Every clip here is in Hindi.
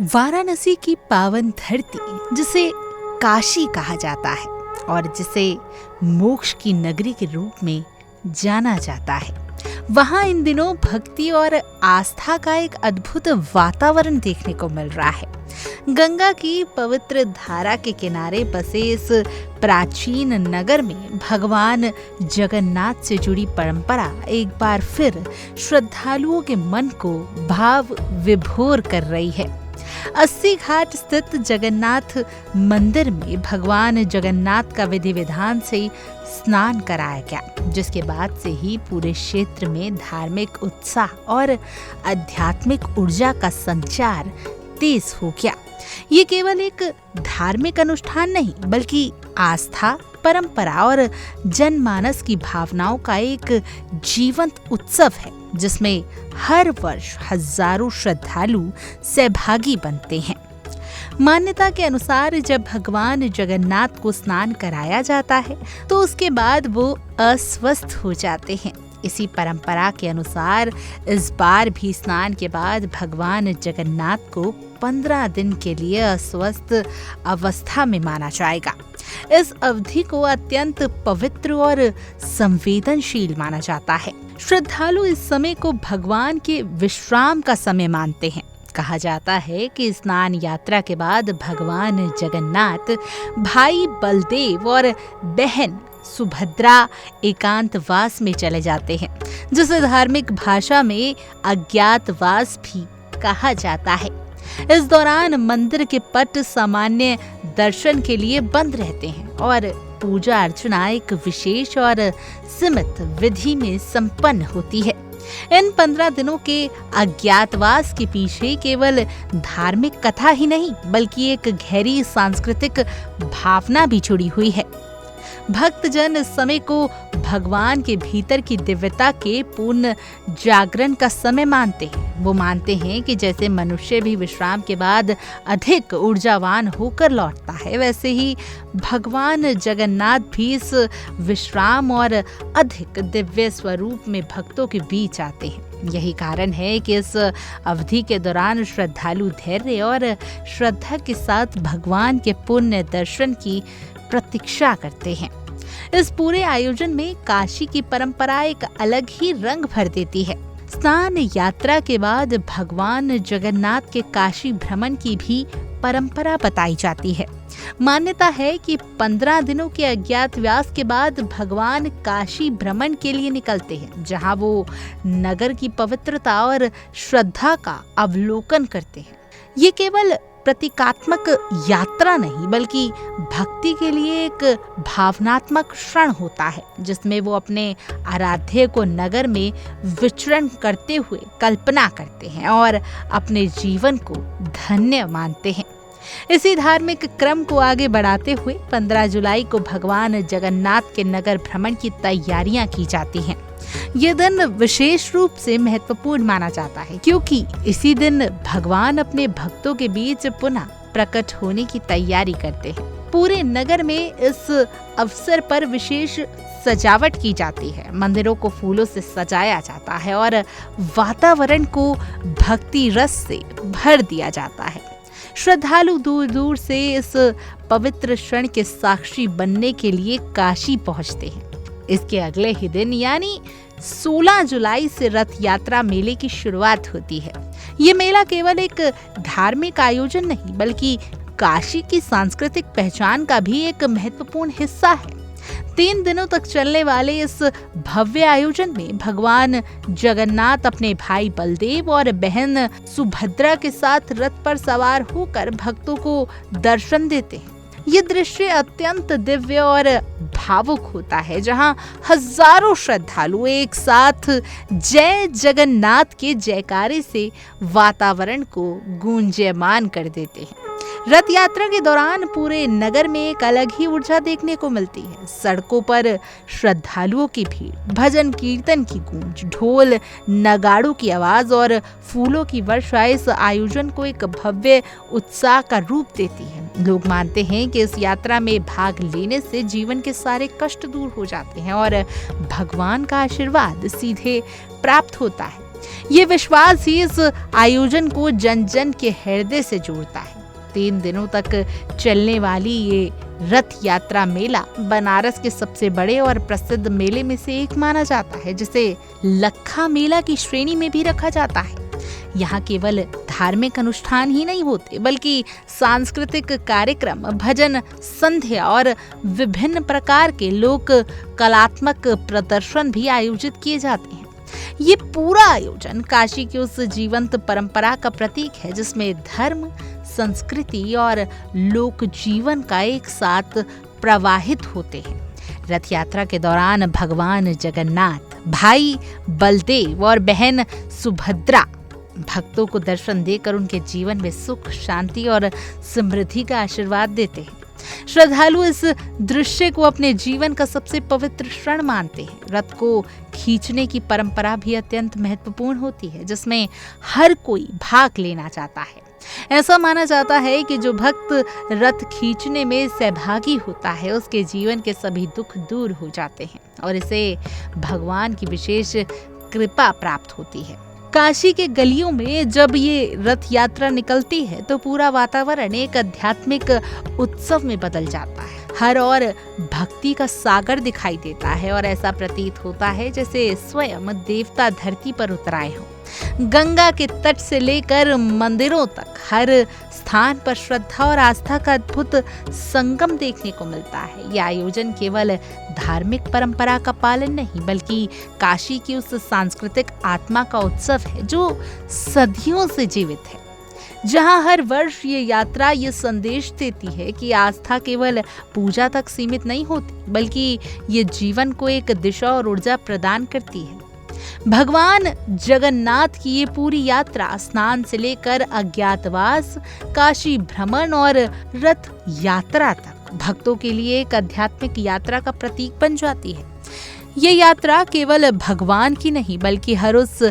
वाराणसी की पावन धरती जिसे काशी कहा जाता है और जिसे मोक्ष की नगरी के रूप में जाना जाता है, वहाँ इन दिनों भक्ति और आस्था का एक अद्भुत वातावरण देखने को मिल रहा है। गंगा की पवित्र धारा के किनारे बसे इस प्राचीन नगर में भगवान जगन्नाथ से जुड़ी परंपरा एक बार फिर श्रद्धालुओं के मन को भाव विभोर कर रही है। 80 घाट स्थित जगन्नाथ मंदिर में भगवान जगन्नाथ का विधि विधान से स्नान कराया गया, जिसके बाद से ही पूरे क्षेत्र में धार्मिक उत्साह और आध्यात्मिक ऊर्जा का संचार तेज हो गया। ये केवल एक धार्मिक अनुष्ठान नहीं, बल्कि आस्था, परंपरा और जनमानस की भावनाओं का एक जीवंत उत्सव है, जिसमें हर वर्ष हजारों श्रद्धालु सहभागी बनते हैं। मान्यता के अनुसार जब भगवान जगन्नाथ को स्नान कराया जाता है तो उसके बाद वो अस्वस्थ हो जाते हैं। इसी परंपरा के अनुसार इस बार भी स्नान के बाद भगवान जगन्नाथ को 15 दिन के लिए अस्वस्थ अवस्था में माना जाएगा। इस अवधि को अत्यंत पवित्र और संवेदनशील माना जाता है। श्रद्धालु इस समय को भगवान के विश्राम का समय मानते हैं। कहा जाता है कि स्नान यात्रा के बाद भगवान जगन्नाथ भाई बलदेव और बहन सुभद्रा एकांतवास में चले जाते हैं, जिसे धार्मिक भाषा में अज्ञातवास भी कहा जाता है। इस दौरान मंदिर के पट सामान्य दर्शन के लिए बंद रहते हैं और पूजा अर्चना एक विशेष और सीमित विधि में संपन्न होती है। इन 15 दिनों के अज्ञातवास के पीछे केवल धार्मिक कथा ही नहीं, बल्कि एक गहरी सांस्कृतिक भावना भी जुड़ी हुई है। भक्तजन इस समय को भगवान के भीतर की दिव्यता के पूर्ण जागरण का समय मानते हैं। वो मानते हैं कि जैसे मनुष्य भी विश्राम के बाद अधिक ऊर्जावान होकर लौटता है, वैसे ही भगवान जगन्नाथ भी इस विश्राम और अधिक दिव्य स्वरूप में भक्तों के बीच आते हैं। यही कारण है कि इस अवधि के दौरान श्रद्धालु धैर्य और श्रद्धा के साथ भगवान के पुण्य दर्शन की प्रतीक्षा करते हैं। इस पूरे आयोजन में काशी की परंपरा एक अलग ही रंग भर देती है। स्नान यात्रा के बाद भगवान जगन्नाथ के काशी भ्रमण की भी परंपरा बताई जाती है। मान्यता है कि 15 दिनों के अज्ञातवास के बाद भगवान काशी भ्रमण के लिए निकलते हैं, जहां वो नगर की पवित्रता और श्रद्धा का अवलोकन करते हैं। ये केवल प्रतीकात्मक यात्रा नहीं, बल्कि भक्ति के लिए एक भावनात्मक क्षण होता है, जिसमें वो अपने आराध्य को नगर में विचरण करते हुए कल्पना करते हैं और अपने जीवन को धन्य मानते हैं। इसी धार्मिक क्रम को आगे बढ़ाते हुए 15 जुलाई को भगवान जगन्नाथ के नगर भ्रमण की तैयारियां की जाती हैं। ये दिन विशेष रूप से महत्वपूर्ण माना जाता है, क्योंकि इसी दिन भगवान अपने भक्तों के बीच पुनः प्रकट होने की तैयारी करते हैं। पूरे नगर में इस अवसर पर विशेष सजावट की जाती है। मंदिरों को फूलों से सजाया जाता है और वातावरण को भक्ति रस से भर दिया जाता है। श्रद्धालु दूर दूर से इस पवित्र क्षण के साक्षी बनने के लिए काशी पहुंचते हैं। इसके अगले ही दिन यानी 16 जुलाई से रथ यात्रा मेले की शुरुआत होती है। ये मेला केवल एक धार्मिक आयोजन नहीं, बल्कि काशी की सांस्कृतिक पहचान का भी एक महत्वपूर्ण हिस्सा है। 3 दिनों तक चलने वाले इस भव्य आयोजन में भगवान जगन्नाथ अपने भाई बलदेव और बहन सुभद्रा के साथ रथ पर सवार होकर भक्तों को दर्शन देते हैं। ये दृश्य अत्यंत दिव्य और भावुक होता है, जहां हजारों श्रद्धालु एक साथ जय जगन्नाथ के जयकारे से वातावरण को गूंजयमान कर देते हैं। रथ यात्रा के दौरान पूरे नगर में एक अलग ही ऊर्जा देखने को मिलती है। सड़कों पर श्रद्धालुओं की भीड़, भजन कीर्तन की गूंज, ढोल नगाड़ों की आवाज और फूलों की वर्षा इस आयोजन को एक भव्य उत्साह का रूप देती है। लोग मानते हैं कि इस यात्रा में भाग लेने से जीवन के सारे कष्ट दूर हो जाते हैं और भगवान का आशीर्वाद सीधे प्राप्त होता है। ये विश्वास ही इस आयोजन को जन जन के हृदय से जोड़ता है। 3 दिनों तक चलने वाली ये रथ यात्रा मेला बनारस के सबसे बड़े और प्रसिद्ध मेले में से एक माना जाता है, जिसे लक्खा मेला की श्रेणी में भी रखा जाता है। यहाँ केवल धार्मिक अनुष्ठान ही नहीं होते, बल्कि सांस्कृतिक कार्यक्रम, भजन संध्या और विभिन्न प्रकार के लोक कलात्मक प्रदर्शन भी आयोजित किए जाते हैं। ये पूरा आयोजन काशी की उस जीवंत परंपरा का प्रतीक है, जिसमें धर्म, संस्कृति और लोक जीवन का एक साथ प्रवाहित होते हैं। रथ यात्रा के दौरान भगवान जगन्नाथ, भाई बलदेव और बहन सुभद्रा भक्तों को दर्शन देकर उनके जीवन में सुख, शांति और समृद्धि का आशीर्वाद देते हैं। श्रद्धालु इस दृश्य को अपने जीवन का सबसे पवित्र क्षण मानते हैं। रथ को खींचने की परंपरा भी अत्यंत महत्वपूर्ण होती है, जिसमें हर कोई भाग लेना चाहता है। ऐसा माना जाता है कि जो भक्त रथ खींचने में सहभागी होता है, उसके जीवन के सभी दुख दूर हो जाते हैं और इसे भगवान की विशेष कृपा प्राप्त होती है। काशी के गलियों में जब ये रथ यात्रा निकलती है तो पूरा वातावरण एक आध्यात्मिक उत्सव में बदल जाता है। हर ओर भक्ति का सागर दिखाई देता है और ऐसा प्रतीत होता है जैसे स्वयं देवता धरती पर उतर आए हों। गंगा के तट से लेकर मंदिरों तक हर स्थान पर श्रद्धा और आस्था का अद्भुत संगम देखने को मिलता है। यह आयोजन केवल धार्मिक परंपरा का पालन नहीं, बल्कि काशी की उस सांस्कृतिक आत्मा का उत्सव है जो सदियों से जीवित है। जहां हर वर्ष ये यात्रा ये संदेश देती है कि आस्था केवल पूजा तक सीमित नहीं होती, बल्कि ये जीवन को एक दिशा और ऊर्जा प्रदान करती है। भगवान जगन्नाथ की ये पूरी यात्रा स्नान से लेकर अज्ञातवास, काशी भ्रमण और रथ यात्रा तक भक्तों के लिए एक आध्यात्मिक यात्रा का प्रतीक बन जाती है। ये यात्रा केवल भगवान की नहीं, बल्कि हर उस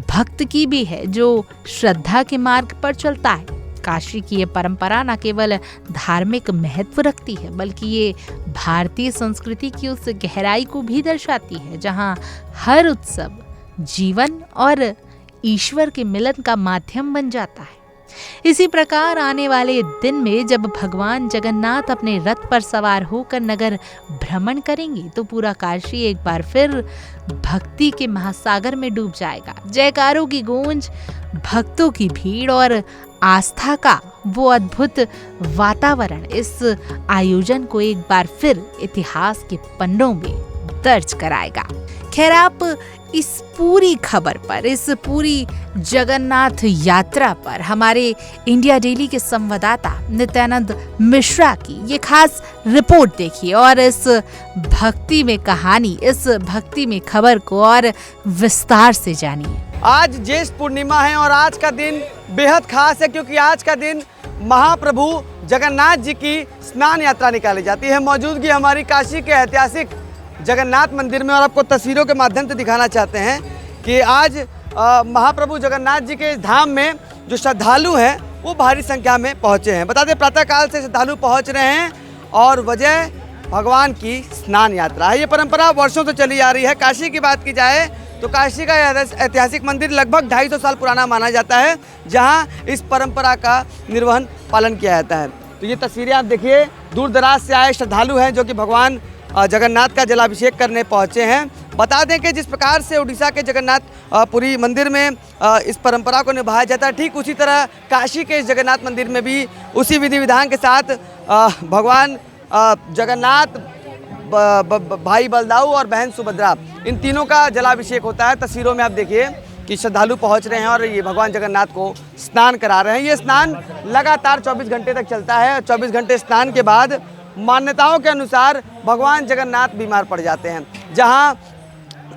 भक्त की भी है जो श्रद्धा के मार्ग पर चलता है। काशी की ये परंपरा न केवल धार्मिक महत्व रखती है, बल्कि ये भारतीय संस्कृति की उस गहराई को भी दर्शाती है, जहाँ हर उत्सव जीवन और ईश्वर के मिलन का माध्यम बन जाता है। इसी प्रकार आने वाले दिन में जब भगवान जगन्नाथ अपने रथ पर सवार होकर नगर भ्रमण करेंगे तो पूरा काशी एक बार फिर भक्ति के महासागर में डूब जाएगा। जयकारों की गूंज, भक्तों की भीड़ और आस्था का वो अद्भुत वातावरण इस आयोजन को एक बार फिर इतिहास के पन्नों में दर्ज कराएगा। खैर, आप इस पूरी खबर पर, इस पूरी जगन्नाथ यात्रा पर हमारे इंडिया डेली के संवाददाता नित्यानंद मिश्रा की ये खास रिपोर्ट देखिए और इस भक्ति में कहानी, इस भक्ति में खबर को और विस्तार से जानिए। आज ज्येष्ठ पूर्णिमा है और आज का दिन बेहद खास है, क्योंकि आज का दिन महाप्रभु जगन्नाथ जी की स्नान यात्रा निकाली जाती है। मौजूदगी हमारी काशी के ऐतिहासिक जगन्नाथ मंदिर में और आपको तस्वीरों के माध्यम से दिखाना चाहते हैं कि आज महाप्रभु जगन्नाथ जी के धाम में जो श्रद्धालु हैं वो भारी संख्या में पहुंचे हैं। बता दें, प्रातःकाल से श्रद्धालु पहुंच रहे हैं और वजह भगवान की स्नान यात्रा है। ये परंपरा वर्षों से चली आ रही है। काशी की बात की जाए तो काशी का ऐतिहासिक मंदिर लगभग 250 साल पुराना माना जाता है, जहाँ इस परंपरा का निर्वहन पालन किया जाता है। तो ये तस्वीरें आप देखिए, दूर दराज से आए श्रद्धालु हैं जो कि भगवान जगन्नाथ का जलाभिषेक करने पहुंचे हैं। बता दें कि जिस प्रकार से उड़ीसा के जगन्नाथ पुरी मंदिर में इस परंपरा को निभाया जाता है, ठीक उसी तरह काशी के इस जगन्नाथ मंदिर में भी उसी विधि विधान के साथ भगवान जगन्नाथ, भाई बलदाऊ और बहन सुभद्रा, इन तीनों का जलाभिषेक होता है। तस्वीरों में आप देखिए कि श्रद्धालु पहुंच रहे हैं और ये भगवान जगन्नाथ को स्नान करा रहे हैं। ये स्नान लगातार 24 घंटे तक चलता है। 24 घंटे स्नान के बाद मान्यताओं के अनुसार भगवान जगन्नाथ बीमार पड़ जाते हैं, जहां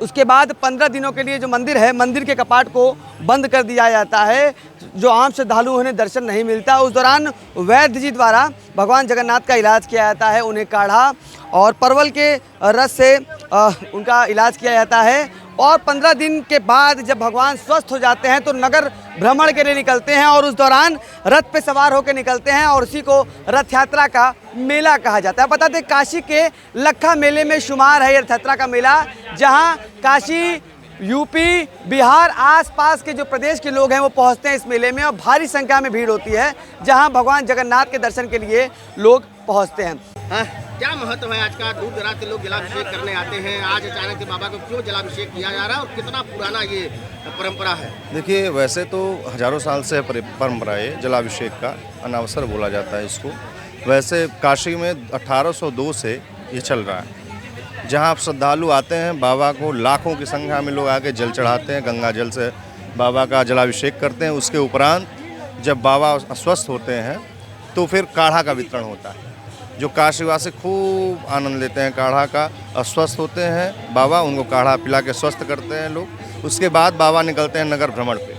उसके बाद 15 दिनों के लिए जो मंदिर है, मंदिर के कपाट को बंद कर दिया जाता है। जो आम श्रद्धालु उन्हें दर्शन नहीं मिलता, उस दौरान वैद्य जी द्वारा भगवान जगन्नाथ का इलाज किया जाता है। उन्हें काढ़ा और परवल के रस से उनका इलाज किया जाता है और 15 दिन के बाद जब भगवान स्वस्थ हो जाते हैं तो नगर भ्रमण के लिए निकलते हैं और उस दौरान रथ पे सवार होकर निकलते हैं और उसी को रथ यात्रा का मेला कहा जाता है। बता दें, काशी के लक्खा मेले में शुमार है ये रथ यात्रा का मेला, जहां काशी यूपी, बिहार, आसपास के जो प्रदेश के लोग हैं वो पहुंचते हैं इस मेले में और भारी संख्या में भीड़ होती है जहां भगवान जगन्नाथ के दर्शन के लिए लोग पहुंचते हैं। क्या महत्व है आज का? दूर दराज से लोग जलाभिषेक करने आते हैं। आज अचानक से बाबा को क्यों जलाभिषेक किया जा रहा है और कितना पुराना ये परंपरा है? देखिए, वैसे तो हजारों साल से परंपरा है जलाभिषेक का, अनावसर बोला जाता है इसको। वैसे काशी में 1802 से ये चल रहा है। जहाँ आप श्रद्धालु आते हैं, बाबा को लाखों की संख्या में लोग आके जल चढ़ाते हैं, गंगा जल से बाबा का जलाभिषेक करते हैं। उसके उपरांत जब बाबा अस्वस्थ होते हैं तो फिर काढ़ा का वितरण होता है, जो काशीवासी खूब आनंद लेते हैं काढ़ा का। अस्वस्थ होते हैं बाबा, उनको काढ़ा पिला के स्वस्थ करते हैं लोग। उसके बाद बाबा निकलते हैं नगर भ्रमण पे,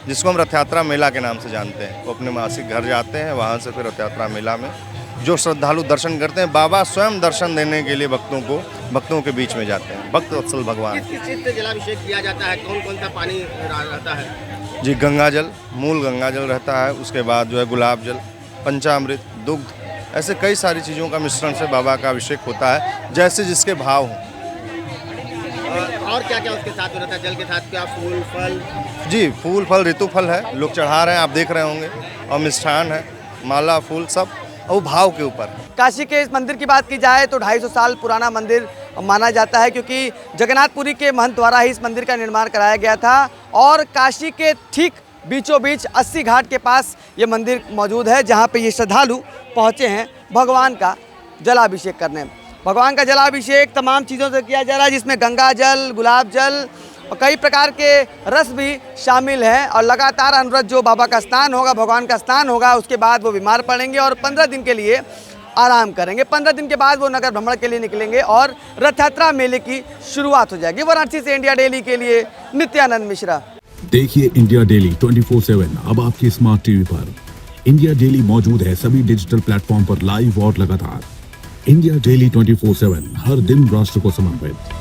जिसको हम रथ यात्रा मेला के नाम से जानते हैं। वो अपने मासिक घर जाते हैं, वहाँ से फिर रथ यात्रा मेला में जो श्रद्धालु दर्शन करते हैं, बाबा स्वयं दर्शन देने के लिए भक्तों के बीच में जाते हैं। भक्त वत्सल भगवान। किस चीज़ से जलाभिषेक किया जाता है? कौन कौन सा पानी रहता है? जी, गंगा जल, मूल गंगा जल रहता है। उसके बाद जो है गुलाब जल, पंचामृत, दुग्ध, ऐसे कई सारी चीज़ों का मिश्रण से बाबा का अभिषेक होता है, जैसे जिसके भाव हों। और क्या क्या उसके साथ में रहता है? जल के साथ क्या फूल फल? जी, फूल फल, ऋतु फल है, लोग चढ़ा रहे हैं, आप देख रहे होंगे। और मिष्ठान है, माला, फूल, सब और भाव के ऊपर। काशी के इस मंदिर की बात की जाए तो 250 साल पुराना मंदिर माना जाता है, क्योंकि जगन्नाथपुरी के महंत द्वारा ही इस मंदिर का निर्माण कराया गया था। और काशी के ठीक बीचों बीच 80 घाट के पास ये मंदिर मौजूद है, जहाँ पे ये श्रद्धालु पहुँचे हैं भगवान का जलाभिषेक करने। भगवान का जलाभिषेक तमाम चीज़ों से किया जा रहा है, जिसमें गंगा जल, गुलाब जल और कई प्रकार के रस भी शामिल हैं। और लगातार अनुव्रत जो बाबा का स्नान होगा, भगवान का स्नान होगा, उसके बाद वो बीमार पड़ेंगे और 15 दिन के लिए आराम करेंगे। 15 दिन के बाद वो नगर भ्रमण के लिए निकलेंगे और रथ यात्रा मेले की शुरुआत हो जाएगी। वाराणसी से इंडिया डेली के लिए नित्यानंद मिश्रा। देखिए इंडिया डेली 24/7 अब आपकी स्मार्ट टीवी पर। इंडिया डेली मौजूद है सभी डिजिटल प्लेटफॉर्म पर लाइव और लगातार। इंडिया डेली 24/7 हर दिन राष्ट्र को समर्पित।